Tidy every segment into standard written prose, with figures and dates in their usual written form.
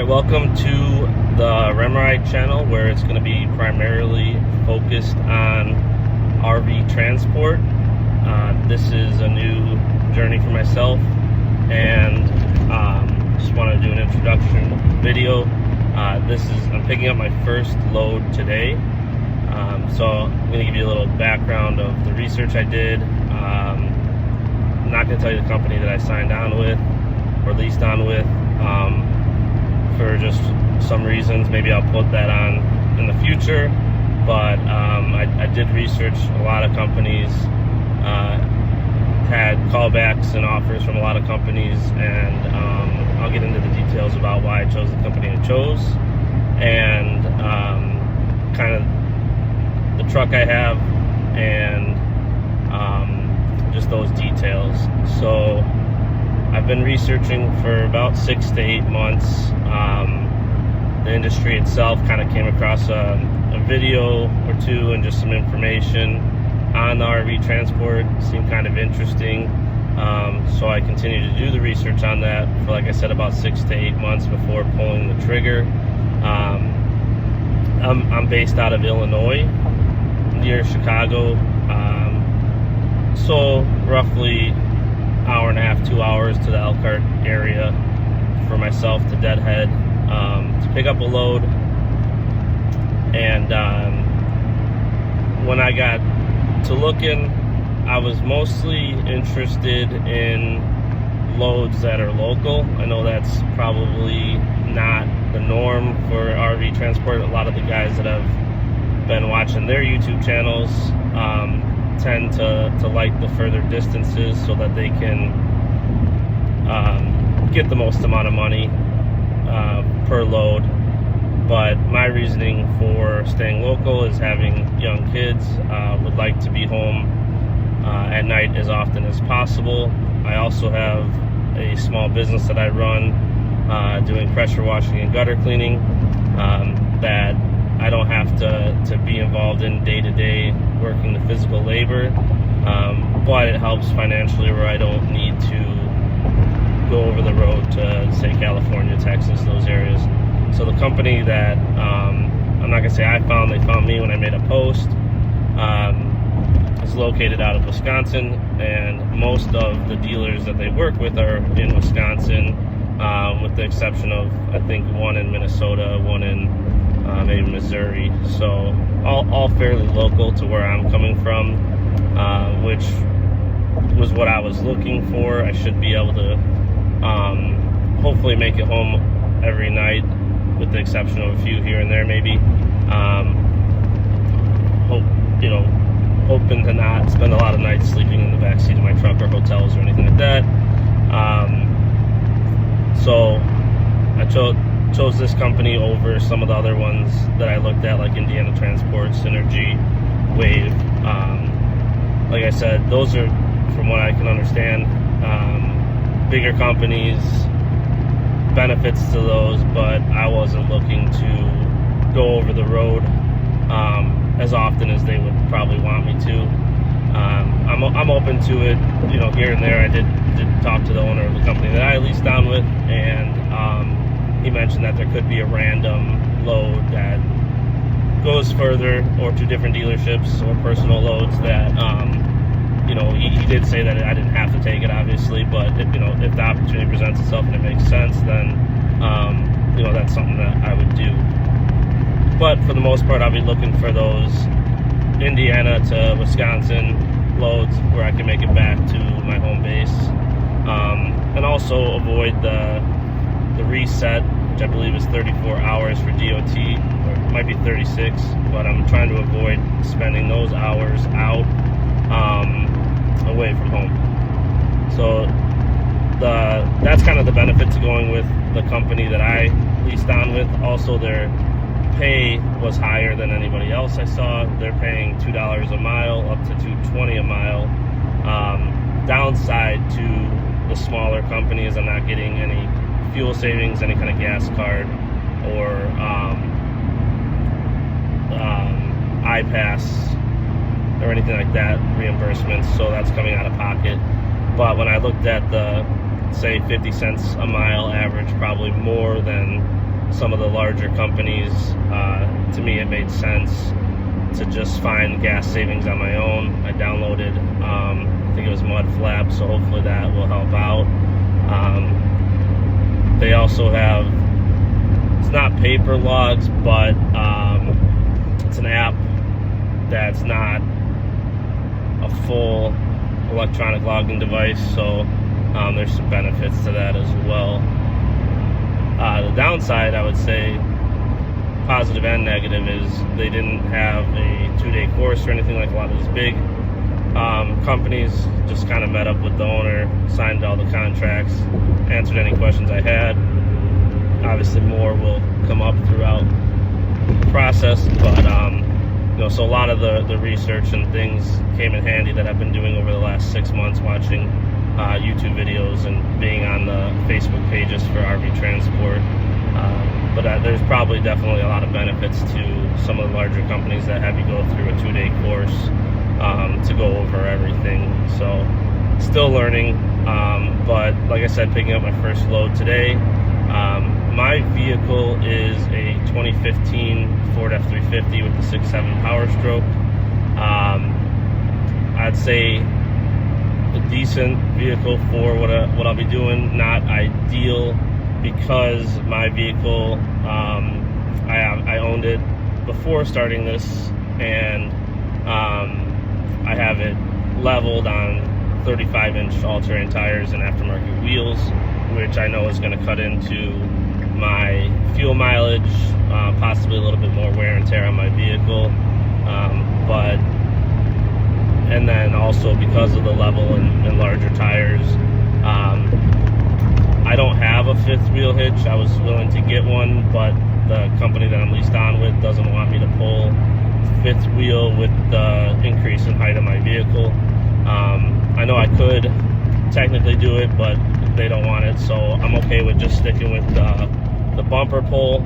right, welcome to the Remride channel, where it's going to be primarily focused on RV transport. This is a new journey for myself, and just want to do an introduction video. I'm picking up my first load today, so I'm going to give you a little background of the research I did. I'm not going to tell you the company that I signed on with or leased on with, for just some reasons. Maybe I'll put that on in the future, but I did research a lot of companies, had callbacks and offers from a lot of companies, and I'll get into the details about why I chose the company I chose, and kind of the truck I have, and just those details. So I've been researching for about 6 to 8 months. The industry itself, kind of came across a video or two and just some information on the RV transport. Seemed kind of interesting, so I continued to do the research on that for, like I said, about 6 to 8 months before pulling the trigger. I'm based out of Illinois, near Chicago, so roughly hour and a half, 2 hours to the Elkhart area for myself to Deadhead, to pick up a load. And when I got to looking, I was mostly interested in loads that are local. I know that's probably not the norm for RV transport. A lot of the guys that have been watching their YouTube channels tend to like the further distances so that they can get the most amount of money per load. But my reasoning for staying local is having young kids. Would like to be home at night as often as possible. I also have a small business that I run, doing pressure washing and gutter cleaning, that I don't have to be involved in day to day working the physical labor, but it helps financially where I don't need to go over the road to, say, California, Texas, those areas. So the company that I'm not gonna say I found, they found me when I made a post, is located out of Wisconsin, and most of the dealers that they work with are in Wisconsin, with the exception of, I think, one in Minnesota, one in maybe Missouri. So all fairly local to where I'm coming from, which was what I was looking for. I should be able to hopefully make it home every night, with the exception of a few here and there maybe. Hoping to not spend a lot of nights sleeping in the backseat of my truck or hotels or anything like that. So I chose this company over some of the other ones that I looked at, like Indiana Transport, Synergy, Wave. Like I said, those are, from what I can understand, bigger companies, benefits to those, but I wasn't looking to go over the road as often as they would probably want me to. I'm open to it, here and there. I did talk to the owner of the company that I leased down with, and he mentioned that there could be a random load that goes further, or to different dealerships, or personal loads that he did say that I didn't have to take it, obviously, but if the opportunity presents itself and it makes sense, then that's something that I would do. But for the most part, I'll be looking for those Indiana to Wisconsin loads where I can make it back to my home base, and also avoid the reset, which I believe is 34 hours for DOT, or it might be 36, but I'm trying to avoid spending those hours out away from home. So that's kind of the benefit to going with the company that I leased on with. Also, their pay was higher than anybody else I saw. They're paying $2 a mile, up to $2.20 a mile. Downside to the smaller companies, I'm not getting any fuel savings, any kind of gas card, or iPass or anything like that, reimbursements, so that's coming out of pocket. But when I looked at the, say, 50 cents a mile average, probably more than some of the larger companies, to me it made sense to just find gas savings on my own. I downloaded, I think it was Mudflap, so hopefully that will help out. They also have, it's not paper logs, but it's an app that's not a full electronic logging device, so there's some benefits to that as well. The downside, I would say, positive and negative, is they didn't have a 2-day course or anything like a lot of these big companies. Just kind of met up with the owner, signed all the contracts, answered any questions I had. Obviously more will come up throughout the process, but so a lot of the research and things came in handy that I've been doing over the last 6 months, watching YouTube videos and being on the Facebook pages for RV Transport. But there's probably definitely a lot of benefits to some of the larger companies that have you go through a 2-day course to go over everything. So still learning, but like I said, picking up my first load today. My vehicle is a 2015 Ford F-350 with the 6.7 Power Stroke. I'd say a decent vehicle for what I'll be doing. Not ideal, because my vehicle, I owned it before starting this, and I have it leveled on 35-inch all-terrain tires and aftermarket wheels, which I know is going to cut into my fuel mileage, possibly a little bit more wear and tear on my vehicle, and then also because of the level and larger tires, I don't have a fifth wheel hitch. I was willing to get one, but the company that I'm leased on with doesn't want me to pull fifth wheel with the increase in height of my vehicle. I know I could technically do it, but they don't want it, so I'm okay with just sticking with the bumper pull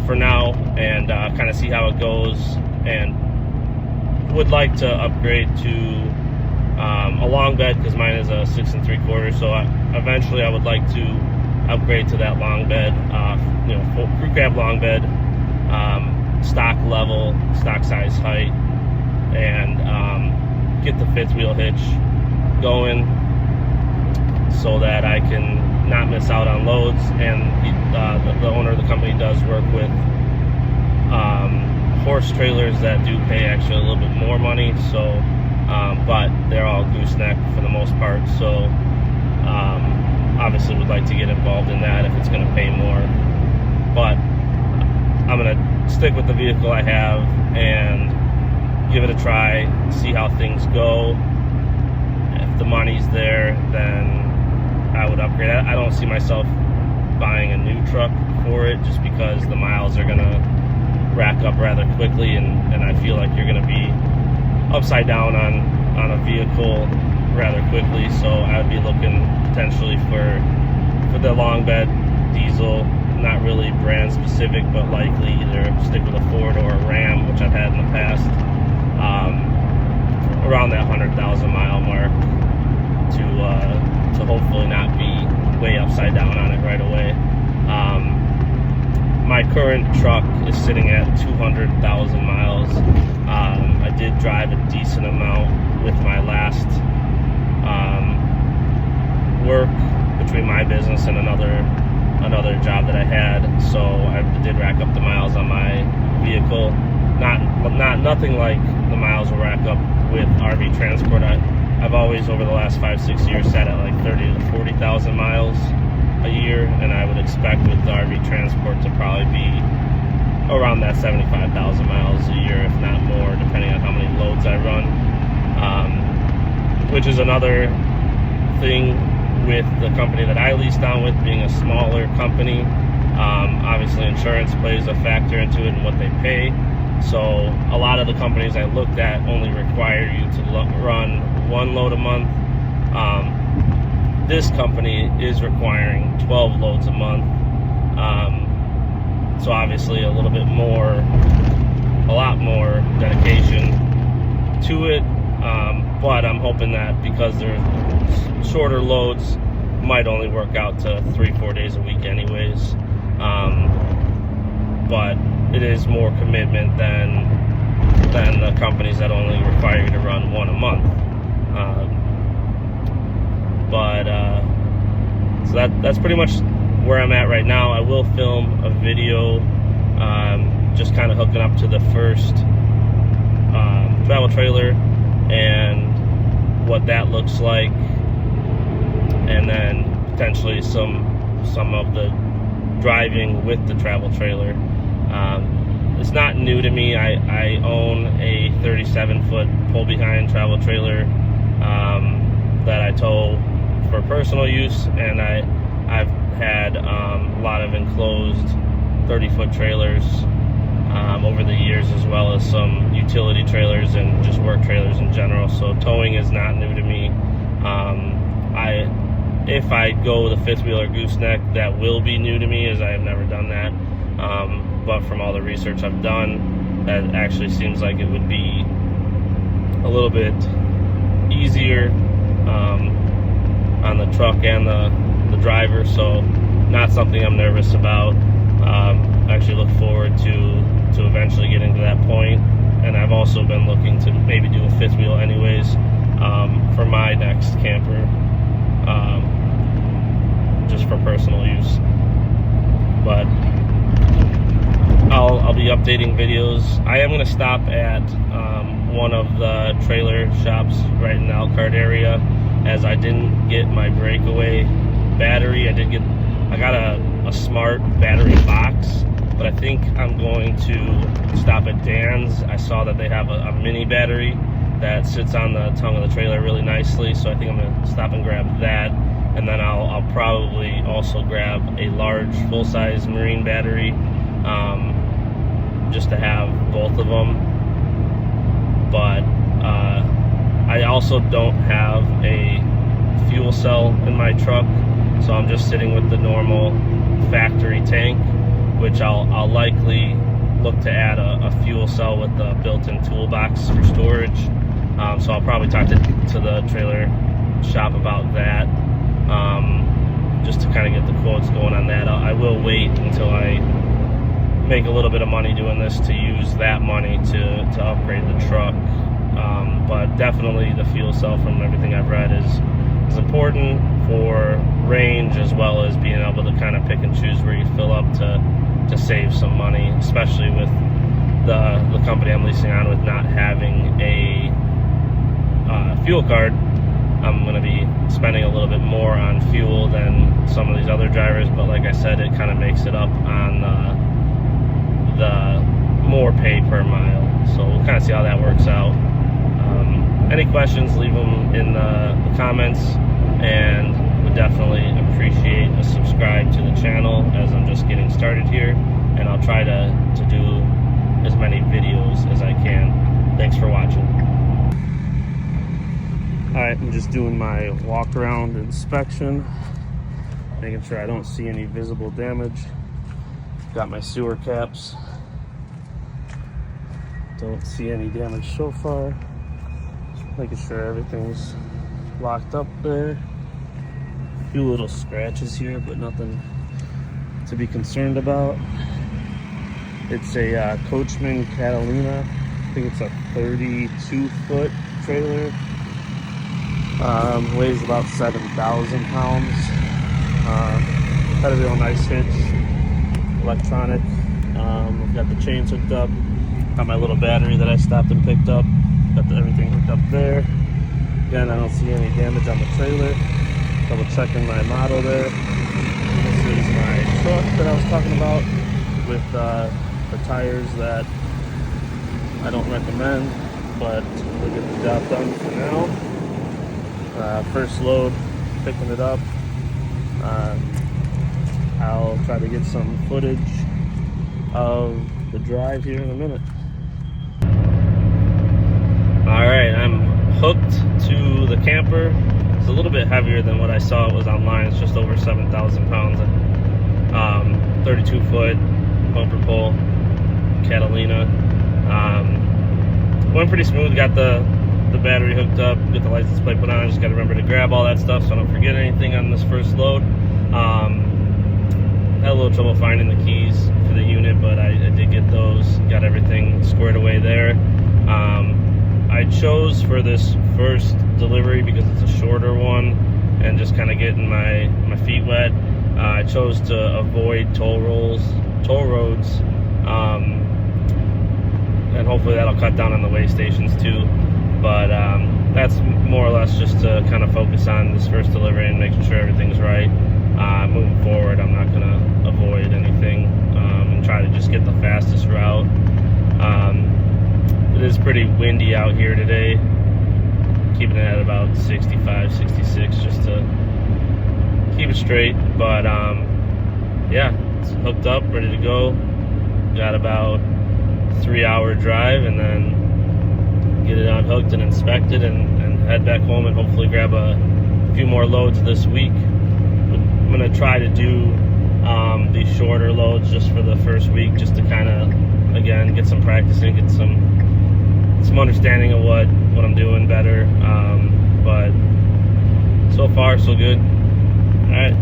for now, and kind of see how it goes, and would like to upgrade to a long bed, because mine is a 6 3/4, so eventually I would like to upgrade to that long bed, full crew cab long bed, stock level, stock size height, and get the fifth wheel hitch going so that I can not miss out on loads. And the owner of the company does work with horse trailers that do pay actually a little bit more money, so but they're all gooseneck for the most part, so obviously would like to get involved in that if it's going to pay more. But I'm going to stick with the vehicle I have and give it a try, see how things go. If the money's there, then I would upgrade. I don't see myself buying a new truck for it, just because the miles are going to rack up rather quickly, and I feel like you're going to be upside down on a vehicle rather quickly. So I would be looking potentially for the long bed diesel, not really brand specific, but likely either stick with a Ford or a Ram, which I've had in the past, around that 100,000 mile mark, to hopefully not be way upside down on it right away. My current truck is sitting at 200,000 miles. I did drive a decent amount with my last work between my business and another job that I had, so I did rack up the miles on my vehicle. Nothing like the miles will rack up with RV Transport. I've always, over the last 5-6 years, sat at like 30,000 to 40,000 miles a year, and I would expect with the RV Transport to probably be around that 75,000 miles a year, if not more, depending on how many loads I run. Which is another thing with the company that I leased on with, being a smaller company. Obviously insurance plays a factor into it and what they pay. So a lot of the companies I looked at only require you to run 1 load a month. This company is requiring 12 loads a month. So obviously a lot more dedication to it. But I'm hoping that because they're shorter loads, might only work out to 3-4 days a week anyways. But it is more commitment than the companies that only require you to run one a month. So that's pretty much where I'm at right now. I will film a video just kind of hooking up to the first travel trailer and what that looks like, and then potentially some of the driving with the travel trailer. It's not new to me. I own a 37-foot pull-behind travel trailer that I tow for personal use, and I've had a lot of enclosed 30-foot trailers over the years, as well as some utility trailers and just work trailers in general. So towing is not new to me. If I go the fifth wheel or gooseneck, that will be new to me, as I have never done that. But from all the research I've done, that actually seems like it would be a little bit easier on the truck and the driver, so not something I'm nervous about. I actually look forward to eventually getting to that point, and I've also been looking to maybe do a fifth wheel anyways for my next camper, just for personal use. But I'll be updating videos. I am going to stop at one of the trailer shops right in the Elkhart area, as I didn't get my breakaway battery. I got a smart battery box, but I think I'm going to stop at Dan's. I saw that they have a mini battery that sits on the tongue of the trailer really nicely, so I think I'm going to stop and grab that, and then I'll probably also grab a large full-size marine battery, just to have both of them. But I also don't have a fuel cell in my truck, so I'm just sitting with the normal factory tank, which I'll likely look to add a fuel cell with the built-in toolbox for storage. So I'll probably talk to the trailer shop about that, just to kind of get the quotes going on that. I will wait until I make a little bit of money doing this to use that money to upgrade the truck. But definitely the fuel cell, from everything I've read, is important for range, as well as being able to kind of pick and choose where you fill up to save some money, especially with the company I'm leasing on, with not having a fuel card. I'm going to be spending a little bit more on fuel than some of these other drivers, but like I said, it kind of makes it up on the more pay per mile. So we'll kind of see how that works out. Any questions, leave them in the comments, and would definitely appreciate a subscribe to the channel, as I'm just getting started here, and I'll try to do as many videos as I can. Thanks for watching. Alright, I'm just doing my walk around inspection, making sure I don't see any visible damage. Got my sewer caps. Don't see any damage so far. Making sure everything's locked up there. A few little scratches here, but nothing to be concerned about. It's a Coachman Catalina. I think it's a 32-foot trailer. Weighs about 7,000 pounds. Got a real nice hitch. Electronic. I've got the chains hooked up. Got my little battery that I stopped and picked up. Got everything hooked up there. Again, I don't see any damage on the trailer. Double checking my model there. This is my truck that I was talking about, with the tires that I don't recommend, but we'll get the job done for now. First load, picking it up. I'll try to get some footage of the drive here in a minute. Alright, I'm hooked to the camper. It's a little bit heavier than what I saw it was online. It's just over 7,000 pounds. 32-foot bumper pull Catalina. Went pretty smooth. Got the battery hooked up, get the license plate put on. Just got to remember to grab all that stuff so I don't forget anything on this first load. Had a little trouble finding the keys for the unit, but I did get those, got everything squared away there. I chose for this first delivery, because it's a shorter one and just kind of getting my feet wet, I chose to avoid toll roads, and hopefully that'll cut down on the way stations too. But that's more or less just to kind of focus on this first delivery and making sure everything's right. Moving forward, I'm not going to avoid anything and try to just get the fastest route. It is pretty windy out here today, keeping it at about 65, 66 just to keep it straight. But yeah, it's hooked up, ready to go. Got about 3-hour drive, and then get it unhooked and inspected and head back home and hopefully grab a few more loads this week. I'm going to try to do these shorter loads just for the first week, just to kind of, again, get some practice in, get some understanding of what I'm doing better. But so far, so good. All right.